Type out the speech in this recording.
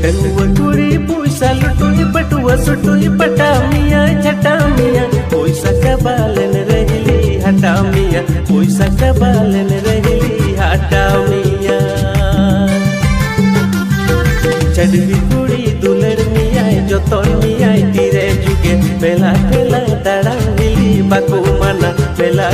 डंगुआ कुड़ी पैसा लुटुई बटुआ सुटुई पटा मिया छटा मिया पैसा चबालन रहली हटा मिया पैसा चबालन रहली हटा मिया चढ़वी कुड़ी दुलर मिया जतन मिया तीरे जुगे बेला बेला दाड़ा मिली बाकू माना बेला